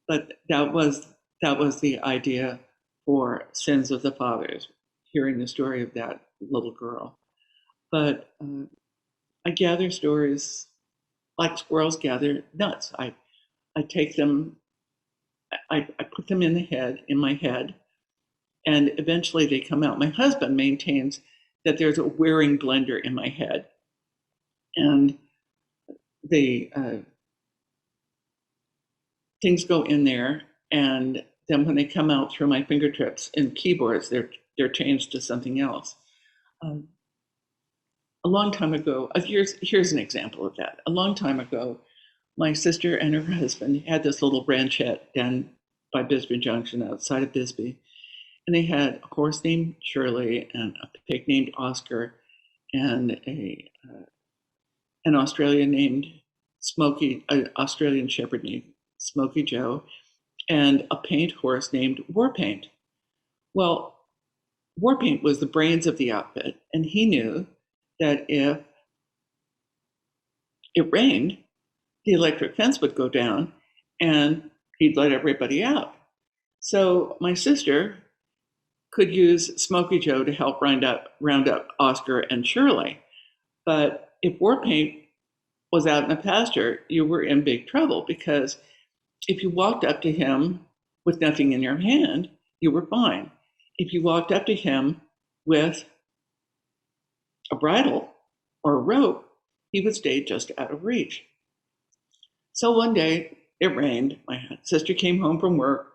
But that was the idea for Sins of the Fathers, hearing the story of that little girl. But I gather stories like squirrels gather nuts. I take them, I put them in my head, and eventually they come out. My husband maintains that there's a whirring blender in my head. And the things go in there, and then when they come out through my fingertips in keyboards, they're changed to something else. A long time ago, here's an example of that. A long time ago, my sister and her husband had this little ranchette down by Bisbee Junction outside of Bisbee. And they had a horse named Shirley and a pig named Oscar and an Australian named Smokey, an Australian shepherd named Smokey Joe, and a paint horse named Warpaint. Well, Warpaint was the brains of the outfit, and he knew that if it rained, the electric fence would go down and he'd let everybody out. So my sister could use Smokey Joe to help round up Oscar and Shirley. But if Warpaint was out in the pasture, you were in big trouble, because if you walked up to him with nothing in your hand, you were fine. If you walked up to him with a bridle or a rope, he would stay just out of reach. So one day it rained. My sister came home from work.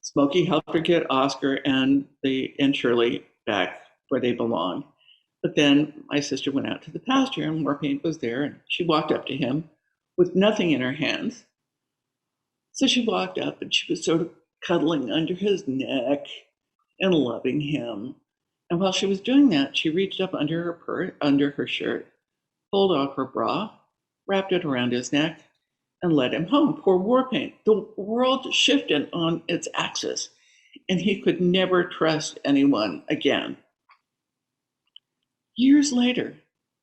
Smokey helped her get Oscar and Shirley back where they belong. But then my sister went out to the pasture, and Warpaint was there, and she walked up to him with nothing in her hands. So she walked up and she was sort of cuddling under his neck and loving him. And while she was doing that, she reached up under her shirt, pulled off her bra, wrapped it around his neck, and led him home. Poor Warpaint. The world shifted on its axis, and he could never trust anyone again. Years later,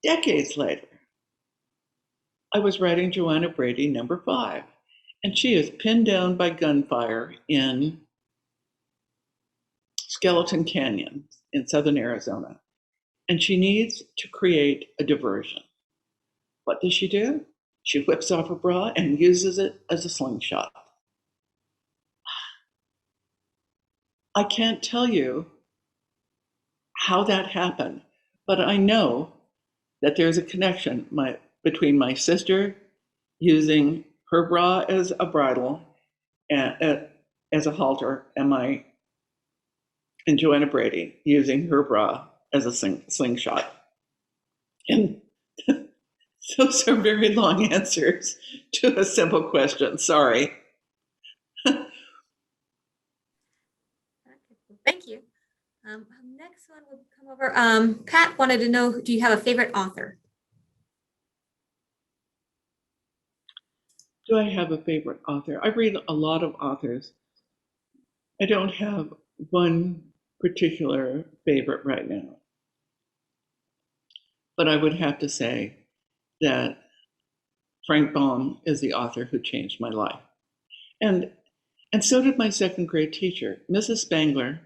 decades later, I was writing Joanna Brady number 5, and she is pinned down by gunfire in Skeleton Canyon in southern Arizona, and she needs to create a diversion. What does she do? She whips off her bra and uses it as a slingshot. I can't tell you how that happened, but I know that there's a connection between my sister using her bra as a bridle and as a halter, and Joanna Brady using her bra as a slingshot. And those are very long answers to a simple question. Sorry. Thank you. Next one will come over. Pat wanted to know, do you have a favorite author? Do I have a favorite author? I read a lot of authors. I don't have one particular favorite right now. But I would have to say that Frank Baum is the author who changed my life. And so did my second grade teacher, Mrs. Spangler.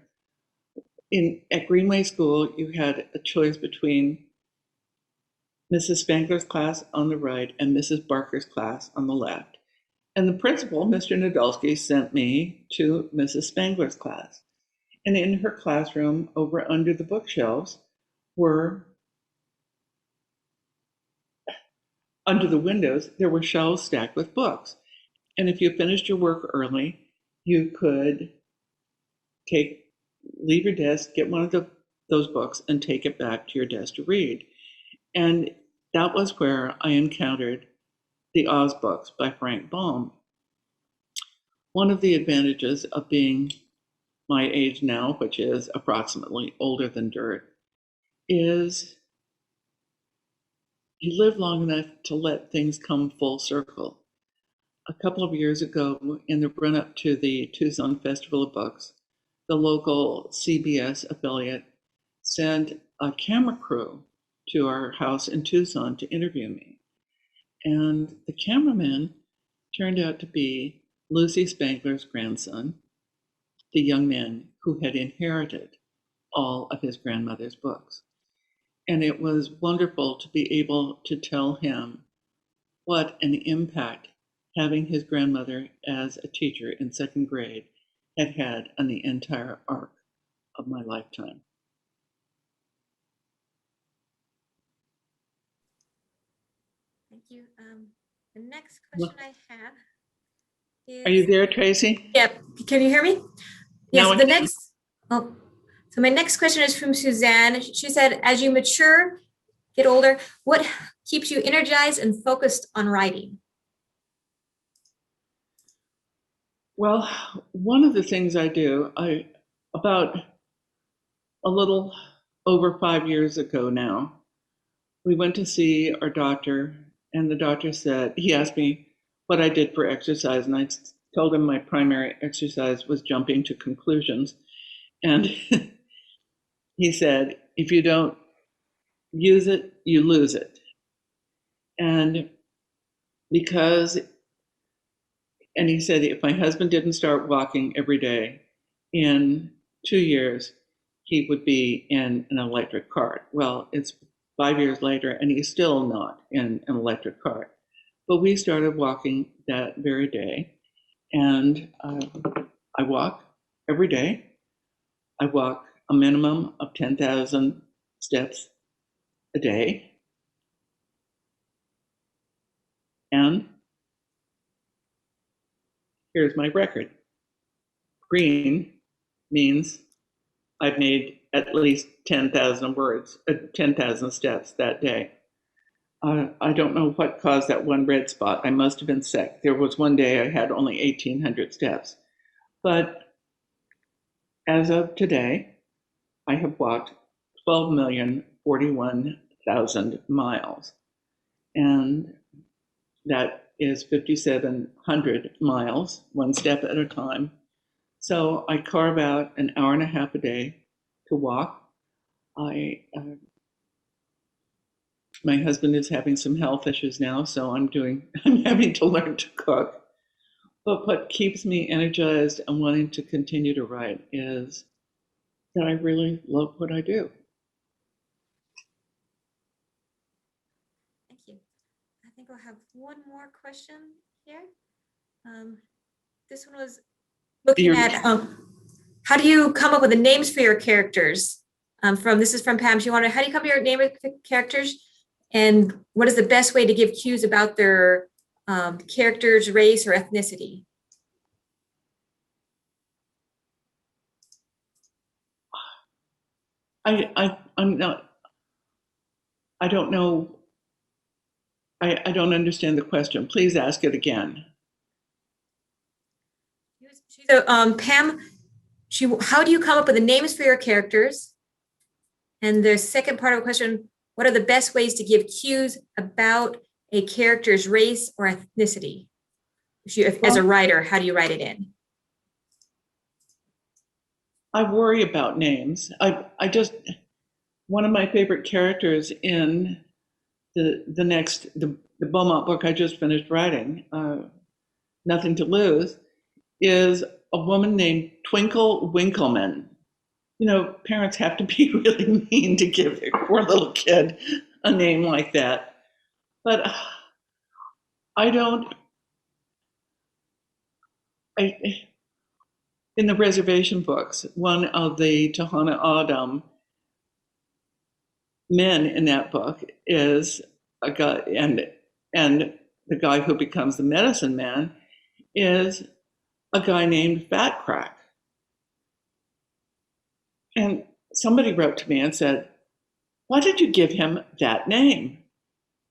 At Greenway School, you had a choice between Mrs. Spangler's class on the right and Mrs. Barker's class on the left. And the principal, Mr. Nadolsky, sent me to Mrs. Spangler's class. And in her classroom, over under the bookshelves, under the windows, there were shelves stacked with books. And if you finished your work early, you could leave your desk, get one of those books, and take it back to your desk to read. And that was where I encountered the Oz books by Frank Baum. One of the advantages of being my age now, which is approximately older than dirt, is you live long enough to let things come full circle. A couple of years ago, in the run-up to the Tucson Festival of Books, the local CBS affiliate sent a camera crew to our house in Tucson to interview me. And the cameraman turned out to be Lucy Spangler's grandson, the young man who had inherited all of his grandmother's books. And it was wonderful to be able to tell him what an impact having his grandmother as a teacher in second grade had on the entire arc of my lifetime. Thank you. The next question I have is. Are you there, Tracy? Yep. Can you hear me? Yes. Now I The can. next. Oh, so my next question is from Suzanne. She said, as you mature, get older, what keeps you energized and focused on writing? Well, one of the things I do, about a little over 5 years ago now, we went to see our doctor, and the doctor said, he asked me what I did for exercise, and I told him my primary exercise was jumping to conclusions. And he said, if you don't use it, you lose it. And he said, if my husband didn't start walking every day, in 2 years, he would be in an electric cart. Well, it's 5 years later, and he's still not in an electric cart. But we started walking that very day, and I walk every day. I walk a minimum of 10,000 steps a day. And here's my record. Green means I've made at least 10,000 words, 10,000 steps that day. I don't know what caused that one red spot. I must have been sick. There was one day I had only 1,800 steps. But as of today, I have walked 12,041,000 miles. And that is 5,700 miles, one step at a time. So I carve out an hour and a half a day to walk. My husband is having some health issues now, so I'm having to learn to cook. But what keeps me energized and wanting to continue to write is that I really love what I do. Thank you. I think we'll have one more question here. This one was looking at how do you come up with the names for your characters? This is from Pam. She wanted, how do you come up with your name of the characters? And what is the best way to give cues about their character's race or ethnicity? I'm not. I don't know. I don't understand the question. Please ask it again. So, Pam, how do you come up with the names for your characters? And the second part of the question, what are the best ways to give cues about a character's race or ethnicity? As a writer, how do you write it in? I worry about names. One of my favorite characters in the Beaumont book I just finished writing, Nothing to Lose, is a woman named Twinkle Winkleman. You know, parents have to be really mean to give their poor little kid a name like that. But in the reservation books, one of the Tohono O'odham men in that book is a guy, and the guy who becomes the medicine man is a guy named Fat Crack. And somebody wrote to me and said, why did you give him that name?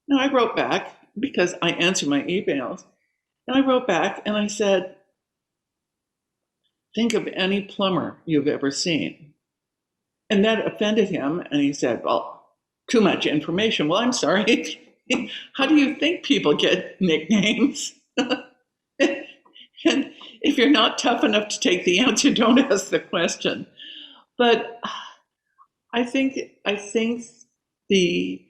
And I wrote back, because I answer my emails, and I wrote back and I said, think of any plumber you've ever seen. And that offended him, and he said, well, too much information. Well, I'm sorry. How do you think people get nicknames? And if you're not tough enough to take the answer, don't ask the question. But I think the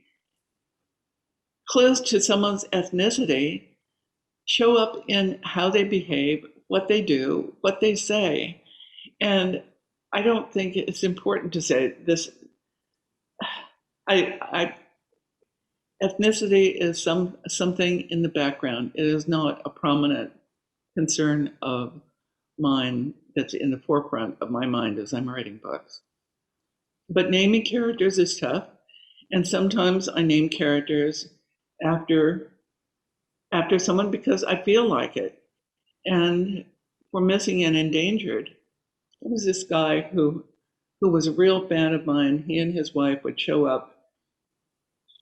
clues to someone's ethnicity show up in how they behave, what they do, what they say. And I don't think it's important to say this. Ethnicity is something in the background. It is not a prominent concern of mine that's in the forefront of my mind as I'm writing books. But naming characters is tough. And sometimes I name characters after after someone because I feel like it. And for Missing and Endangered, there was this guy who was a real fan of mine. He and his wife would show up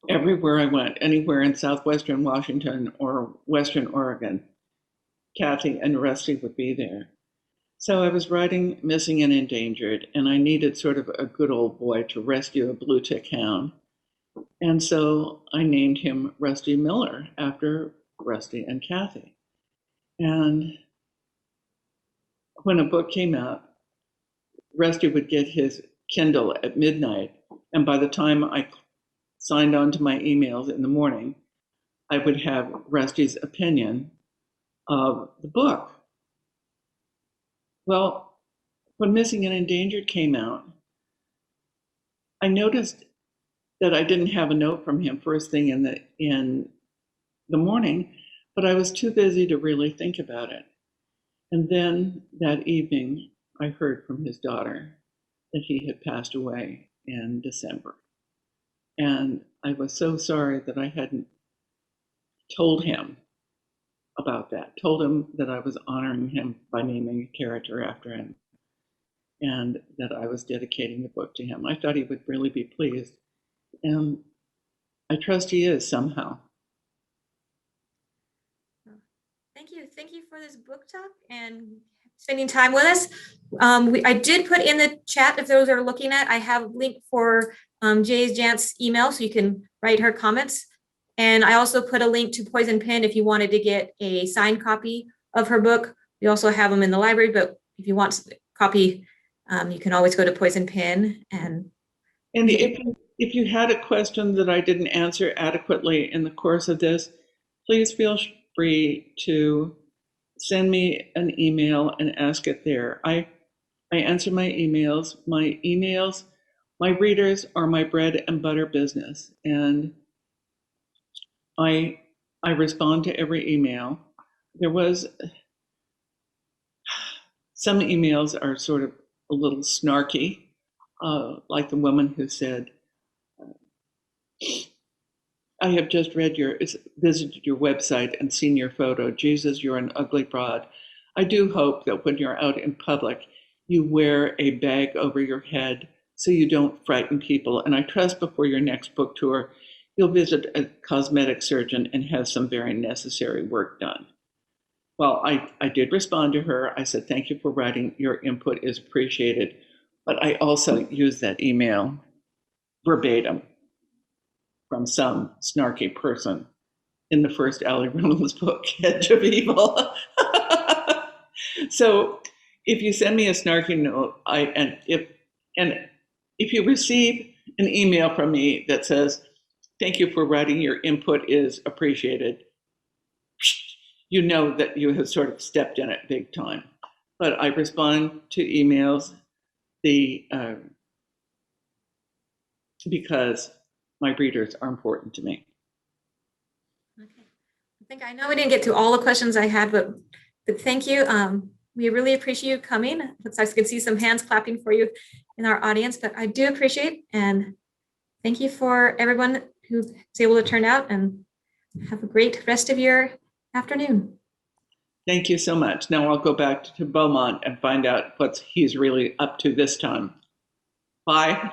everywhere I went, anywhere in southwestern Washington or western Oregon. Kathy and Rusty would be there. So I was writing Missing and Endangered, and I needed sort of a good old boy to rescue a blue tick hound. And so I named him Rusty Miller after Rusty and Kathy. And when a book came out, Rusty would get his Kindle at midnight. And by the time I signed on to my emails in the morning, I would have Rusty's opinion of the book. Well, when Missing and Endangered came out, I noticed that I didn't have a note from him first thing in the morning, but I was too busy to really think about it. And then that evening, I heard from his daughter that he had passed away in December. And I was so sorry that I hadn't told him about that, told him that I was honoring him by naming a character after him and that I was dedicating the book to him. I thought he would really be pleased. And I trust he is somehow. Thank you. Thank you for this book talk and spending time with us. I did put in the chat, if those are looking at, I have a link for Jance email, so you can write her comments. And I also put a link to Poison Pen if you wanted to get a signed copy of her book. We also have them in the library, but if you want a copy, you can always go to Poison Pen. And if you had a question that I didn't answer adequately in the course of this, please feel free to send me an email and ask it there. I answer my emails. My readers are my bread and butter business, and I respond to every email. There was some emails are sort of a little snarky, like the woman who said, I have just visited your website and seen your photo. Jesus, you're an ugly broad. I do hope that when you're out in public, you wear a bag over your head so you don't frighten people. And I trust before your next book tour, you'll visit a cosmetic surgeon and have some very necessary work done. Well, I did respond to her. I said, thank you for writing. Your input is appreciated. But I also used that email verbatim from some snarky person in the first Ali Reynolds book, Edge of Evil. So if you send me a snarky note, if you receive an email from me that says, thank you for writing, your input is appreciated, you know that you have sort of stepped in it big time. But I respond to emails because my readers are important to me. Okay. I know we didn't get to all the questions I had, but thank you. We really appreciate you coming. Looks like I can see some hands clapping for you in our audience, but I do appreciate, and thank you for everyone who's able to turn out, and have a great rest of your afternoon. Thank you so much. Now I'll go back to Beaumont and find out what he's really up to this time. Bye.